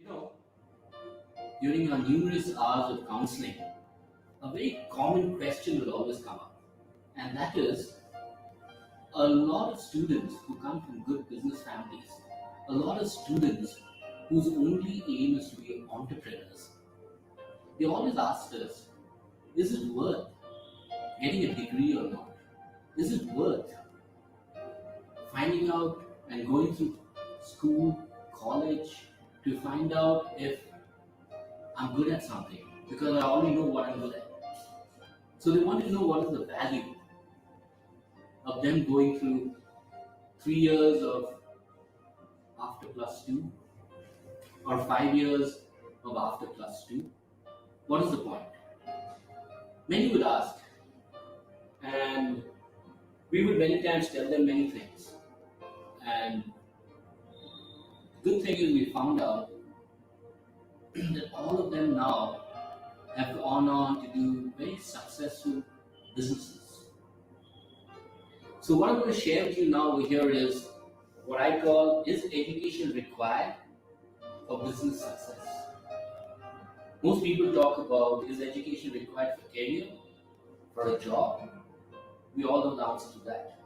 You know, during our numerous hours of counseling, a very common question will always come up, and that is a lot of students who come from good business families, a lot of students whose only aim is to be entrepreneurs, they always ask us, is it worth getting a degree or not? Is it worth finding out and going through school, college to find out if I'm good at something? Because I already know what I'm good at. So they want to know what is the value of them going through 3 years of after plus two or 5 years of after plus two. What is the point? Many would ask, and we would many times tell them many things. And the good thing is we found out that all of them now have gone on to do very successful businesses. So what I'm going to share with you now over here is what I call, is education required for business success? Most people talk about, is education required for career, for a job? We all know the answer to that.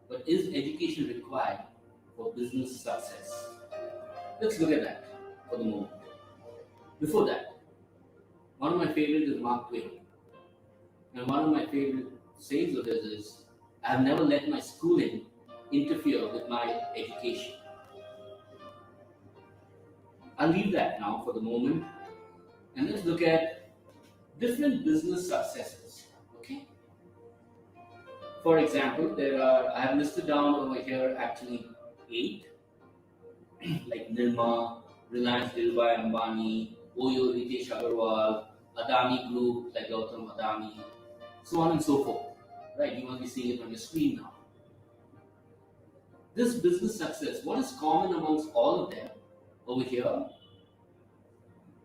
But is education required for business success? Let's look at that for the moment. Before that, one of my favorites is Mark Twain. And one of my favorite sayings of his is, I have never let my schooling interfere with my education. I'll leave that now for the moment. And let's look at different business successes. Okay? For example, I have listed down over here actually 8, like Nirma, Reliance Dhirubhai Ambani, Oyo Ritesh Agarwal, Adani Group, like Gautam Adani, so on and so forth. Right? You must be seeing it on your screen now. This business success, what is common amongst all of them over here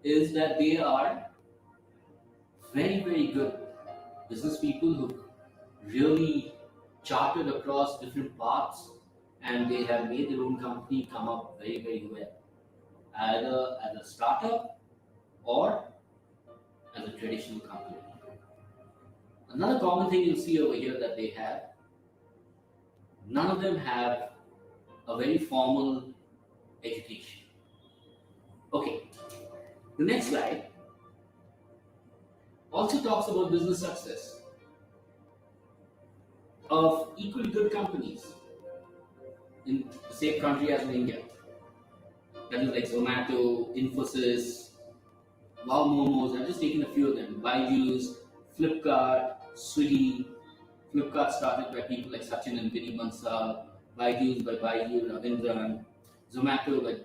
is that they are very, very good business people who really charted across different paths, and they have made their own company come up very, very well, either as a startup or as a traditional company. Another common thing you'll see over here that they have, none of them have a very formal education. Okay, the next slide also talks about business success of equally good companies in the same country as in India. That is like Zomato, Infosys, Wow Momos. I've just taken a few of them. Byju's, Flipkart, Swiggy. Flipkart started by people like Sachin and Vinny Bansal. Byju's by Baiju Ravindran. Zomato by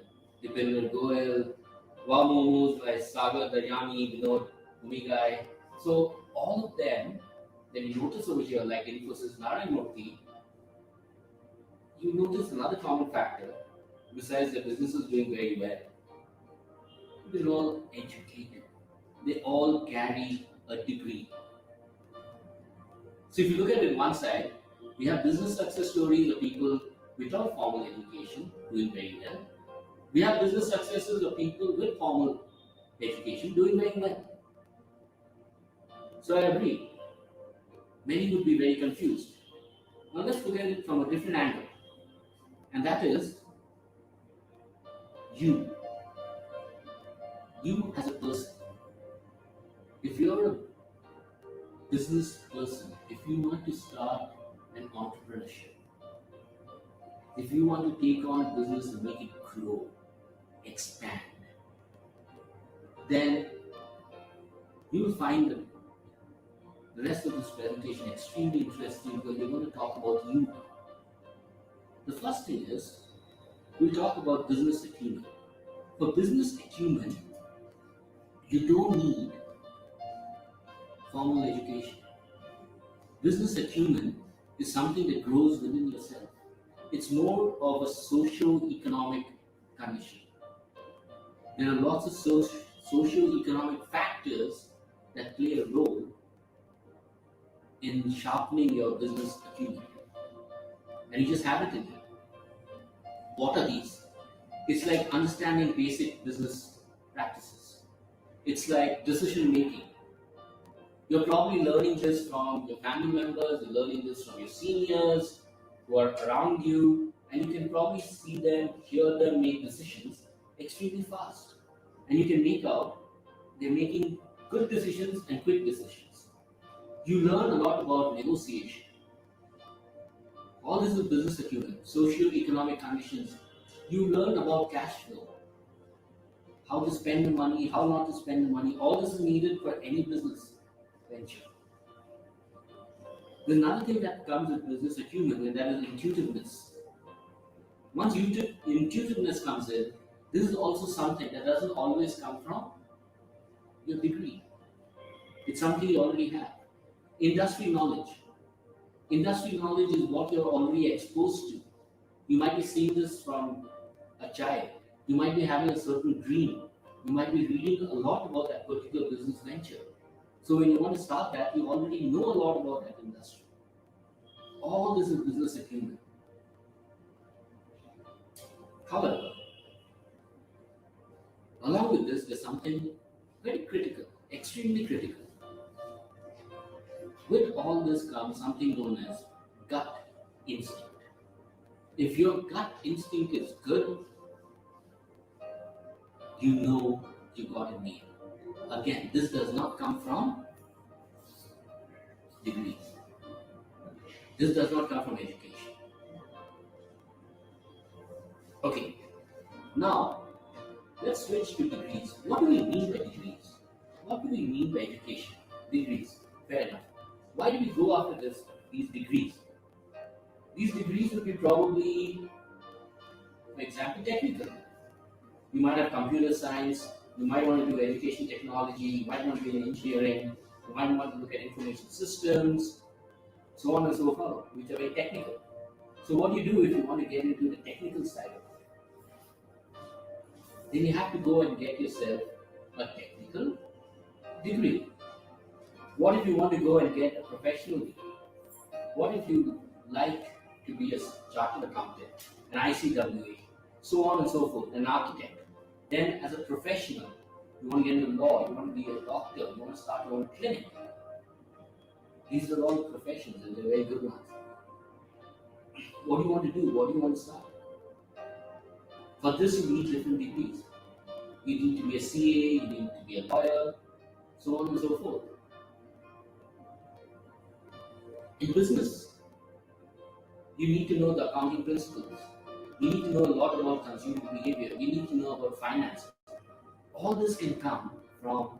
Dipinder Goyal. Wow Momos by Sagar Daryani, Vinod Umigai. So all of them, then you notice over here, like Infosys, Narayan Murthy, you notice another common factor, besides the business is doing very well. They're all educated. They all carry a degree. So if you look at it one side, we have business success stories of people without formal education doing very well. We have business successes of people with formal education doing very well. So I agree. Many would be very confused. Now let's look at it from a different angle. And that is you. You as a person. If you're a business person, if you want to start an entrepreneurship, if you want to take on a business and make it grow, expand, then you will find the rest of this presentation extremely interesting because we're going to talk about you now. The first thing is, we'll talk about business acumen. For business acumen, you don't need formal education. Business acumen is something that grows within yourself. It's more of a socio-economic condition. There are lots of socio-economic factors that play a role in sharpening your business acumen. And you just have it in you. What are these? It's like understanding basic business practices. It's like decision making. You're probably learning this from your family members, you're learning this from your seniors who are around you, and you can probably see them, hear them make decisions extremely fast. And you can make out they're making good decisions and quick decisions. You learn a lot about negotiation. All this is business acumen, socio-economic conditions. You learn about cash flow, how to spend the money, how not to spend the money. All this is needed for any business venture. There's another thing that comes with business acumen, and that is intuitiveness. Once intuitiveness comes in, this is also something that doesn't always come from your degree. It's something you already have. Industry knowledge. Industry knowledge is what you're already exposed to. You might be seeing this from a child. You might be having a certain dream. You might be reading a lot about that particular business venture. So when you want to start that, you already know a lot about that industry. All this is business acumen. However, along with this, there's something very critical, extremely critical. With all this comes something known as gut instinct. If your gut instinct is good, you know you got a name. Again, this does not come from degrees. This does not come from education. Okay, now let's switch to degrees. What do we mean by degrees? What do we mean by education? Degrees. Fair enough. Why do we go after these degrees? These degrees would be probably, for example, technical. You might have computer science, you might want to do education technology, you might want to do engineering, you might want to look at information systems, so on and so forth, which are very technical. So what do you do if you want to get into the technical side of it? Then you have to go and get yourself a technical degree. What if you want to go and get a professional degree? What if you like to be a chartered accountant, an ICWA, so on and so forth, an architect? Then as a professional, you want to get into law, you want to be a doctor, you want to start your own clinic. These are all professions and they're very good ones. What do you want to do? What do you want to start? For this you need different degrees. You need to be a CA, you need to be a lawyer, so on and so forth. In business, you need to know the accounting principles. You need to know a lot about consumer behavior. You need to know about finance. All this can come from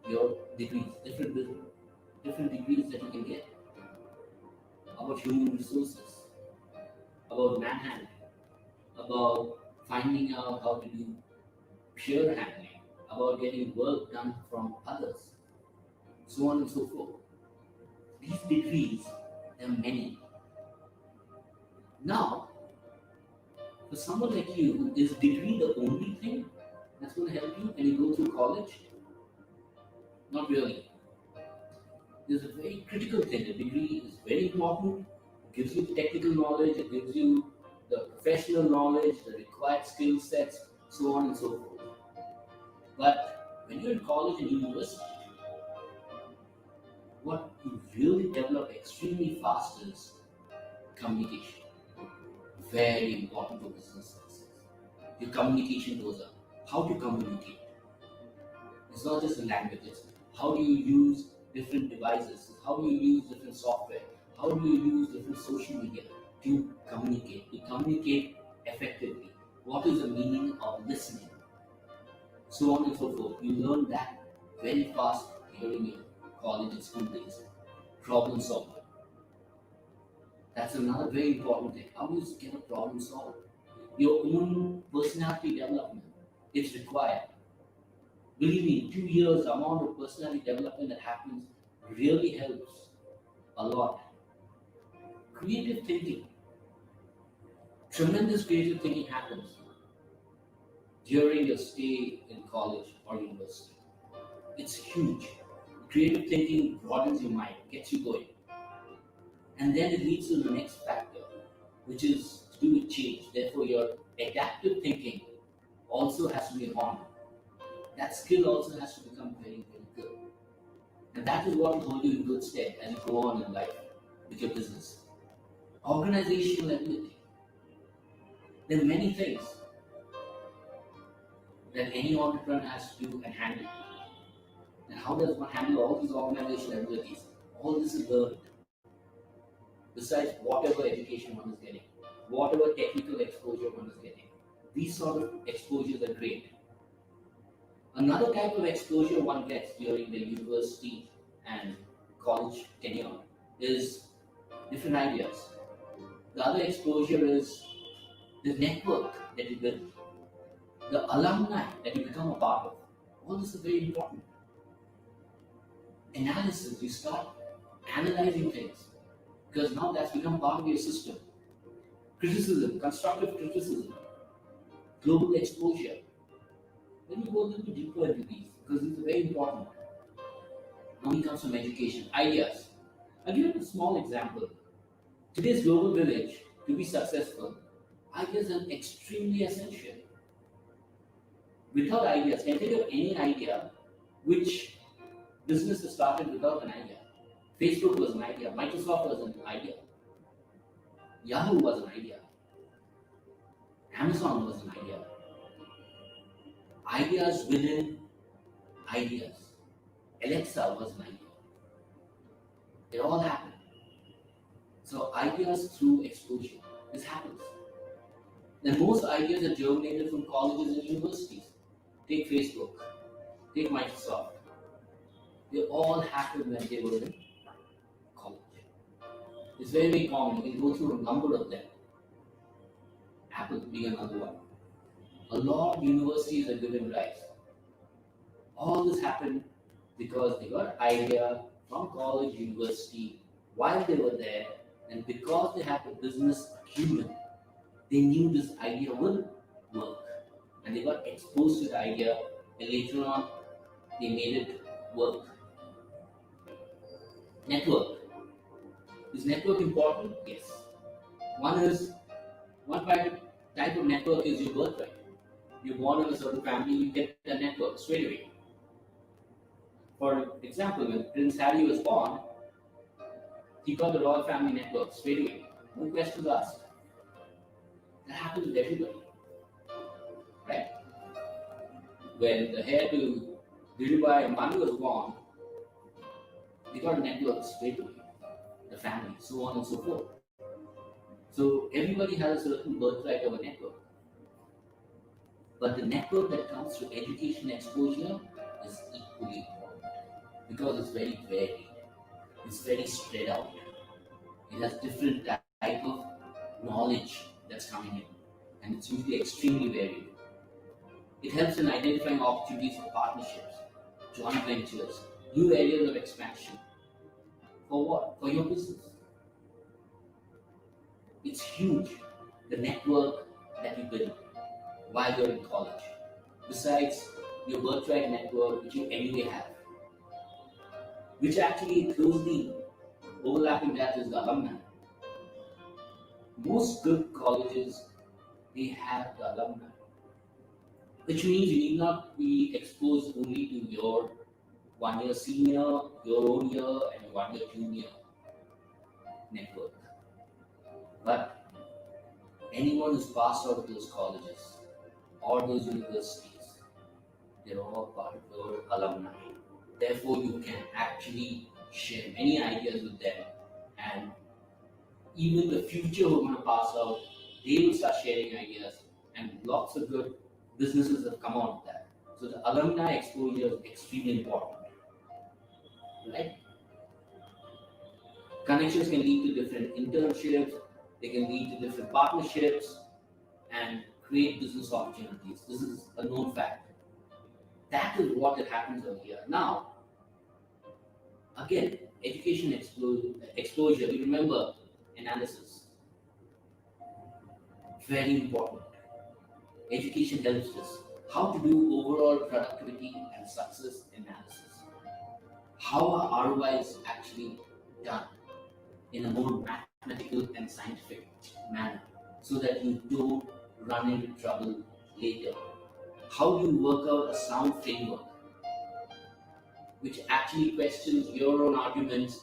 your degrees, different degrees that you can get about human resources, about manhandling, about finding out how to do pure handling, about getting work done from others, so on and so forth. These degrees, there are many. Now, for someone like you, is degree the only thing that's going to help you when you go through college? Not really. There's a very critical thing. A degree is very important. It gives you the technical knowledge, it gives you the professional knowledge, the required skill sets, so on and so forth. But when you're in college and university, what you really develop extremely fast is communication. Very important for business success. Your communication goes up. How to communicate. It's not just the languages. How do you use different devices? How do you use different software? How do you use different social media to communicate? To communicate effectively. What is the meaning of listening? So on and so forth. You learn that very fast during your college and school days. Problem solving. That's another very important thing. How do you get a problem solved? Your own personality development is required. Believe me, in 2 years, the amount of personality development that happens really helps a lot. Creative thinking. Tremendous creative thinking happens during your stay in college or university. It's huge. Creative thinking broadens your mind, gets you going. And then it leads to the next factor, which is to do with change. Therefore, your adaptive thinking also has to be on. That skill also has to become very, very good. And that is what will hold you in good stead as you go on in life with your business. Organizational ability. There are many things that any entrepreneur has to do and handle. And how does one handle all these organizational abilities? All this is learned. Besides whatever education one is getting, whatever technical exposure one is getting. These sort of exposures are great. Another type of exposure one gets during the university and college tenure is different ideas. The other exposure is the network that you build, the alumni that you become a part of. All this is very important. Analysis, you start analyzing things because now that's become part of your system. Criticism, constructive criticism, global exposure. Then you go a little bit deeper into these because these are very important. Money comes from education, ideas. I'll give you a small example. Today's global village, to be successful, ideas are extremely essential. Without ideas, can I tell you any idea which business is started without an idea? Facebook was an idea, Microsoft was an idea, Yahoo was an idea, Amazon was an idea. Ideas within ideas. Alexa was an idea. It all happened. So ideas through exposure. This happens. Then most ideas are germinated from colleges and universities. Take Facebook, take Microsoft. They all happened when they were in college. It's very, very common. You can go through a number of them. Apple being another one. A lot of universities are given rise. All this happened because they got idea from college, university, while they were there, and because they had the business acumen, they knew this idea will work. And they got exposed to the idea, and later on, they made it work. Network. Is network important? Yes. One type of network is your birthright. You're born in a certain family, you get a network straight away. For example, when Prince Harry was born, he got the royal family network straight away. No questions asked. That happens with everybody. Right? When the heir to Dhirubhai Ambani was born, they got a network straight away. The family, so on and so forth. So everybody has a certain birthright of a network. But the network that comes through education exposure is equally important because it's very varied. It's very spread out. It has different type of knowledge that's coming in, and it's usually extremely varied. It helps in identifying opportunities for partnerships, joint ventures, new areas of expansion. For what? For your business. It's huge, the network that you build while you're in college. Besides your birthright network, which you anyway have, which actually closely overlapping that is the alumni. Most good colleges, they have the alumni, which means you need not be exposed only to your 1 year senior, your own year, and 1 year junior network. But anyone who's passed out of those colleges or those universities, they're all part of your alumni. Therefore, you can actually share many ideas with them, and even the future who are going to pass out, they will start sharing ideas, and lots of good businesses have come out of that. So the alumni exposure is extremely important, right? Connections can lead to different internships, they can lead to different partnerships, and create business opportunities. This is a known fact. That is what happens over here. Now, again, education exposure, you remember analysis. Very important. Education helps us. How to do overall productivity and success analysis. How are ROIs actually done in a more mathematical and scientific manner. so that you don't run into trouble later. How do you work out a sound framework which actually questions your own arguments,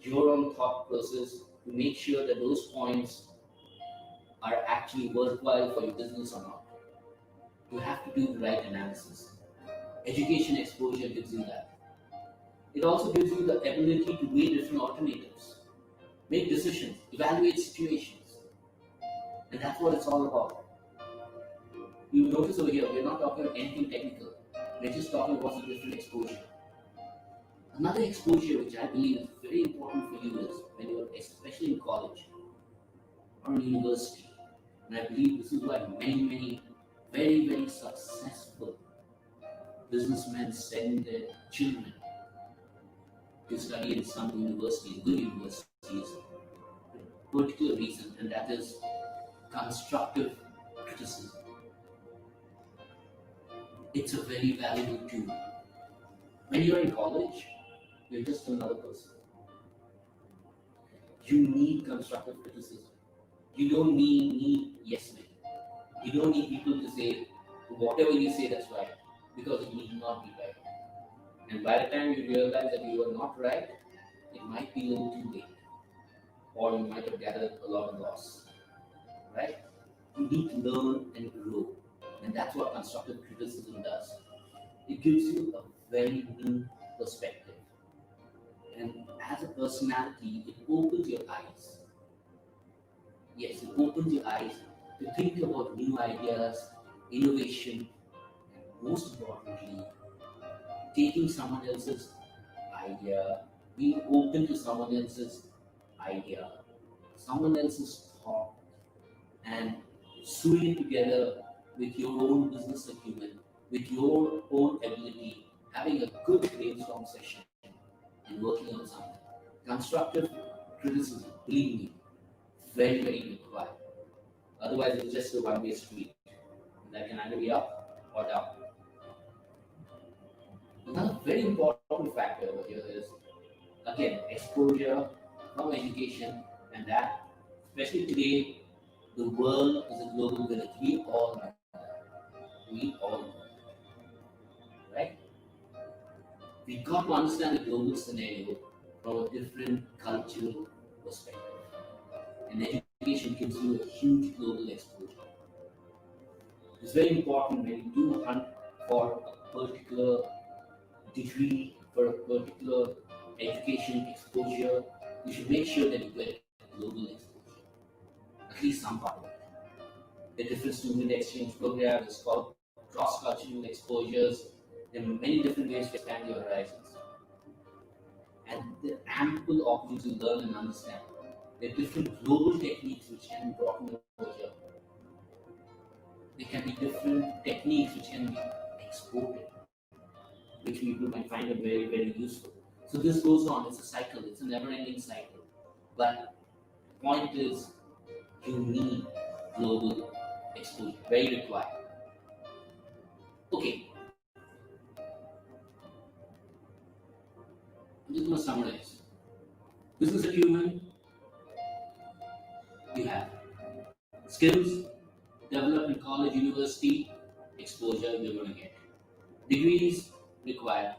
your own thought process to make sure that those points are actually worthwhile for your business or not? You have to do the right analysis. Education exposure gives you that. It also gives you the ability to weigh different alternatives, make decisions, evaluate situations. And that's what it's all about. You notice over here, we're not talking about anything technical. We're just talking about a different exposure. Another exposure which I believe is very important for you is when you're especially in college or in university. And I believe this is why many very, very successful businessmen send their children to study in some universities, good universities, for a particular reason, and that is constructive criticism. It's a very valuable tool. When you're in college, you're just another person. You need constructive criticism. You don't need yes men. You don't need people to say whatever you say that's right, because it need not be right. And by the time you realize that you are not right, it might be a little too late, or you might have gathered a lot of loss. Right? You need to learn and grow, and that's what constructive criticism does. It gives you a very new perspective, and as a personality, it opens your eyes. Yes, it opens your eyes to think about new ideas, innovation, and most importantly, taking someone else's idea, being open to someone else's idea, someone else's thought, and sewing it together with your own business acumen, with your own ability, having a good brainstorm session and working on something. Constructive criticism, believe me, very, very required. Otherwise, it's just a one-way street. That can either be up or down. Another very important factor over here is, again, exposure from education, and that, especially today, the world is a global village. We all know that. We all know that, right? We got to understand the global scenario from a different cultural perspective. And education gives you a huge global exposure. It's very important when you do hunt for a particular degree, for a particular education exposure, you should make sure that you get global exposure, at least some part of it. The different student exchange program is called cross-cultural exposures. There are many different ways to expand your horizons. And there are ample opportunities to learn and understand. There are different global techniques which can be brought in over here. There can be different techniques which can be exported, which people might find it very, very useful. So this goes on, it's a cycle, it's a never-ending cycle. But the point is, you need global exposure, very required. Okay, I'm just going to summarize. Business acumen, you have skills, developed in college, university, exposure, you're going to get. Degrees required,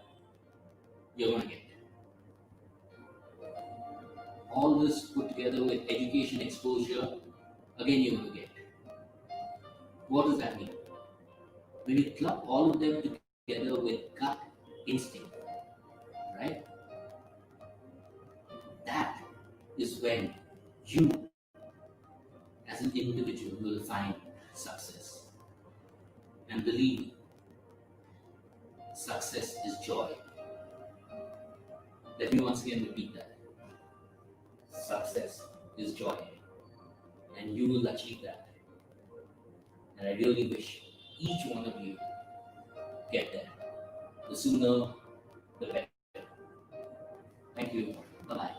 you're going to get. All this put together with education exposure, again you're going to get. What does that mean? When you club all of them together with gut instinct, right? That is when you, as an individual, will find success. And believe me, success is joy. Let me once again repeat that. Success is joy. And you will achieve that. And I really wish each one of you get there. The sooner, the better. Thank you. Bye-bye.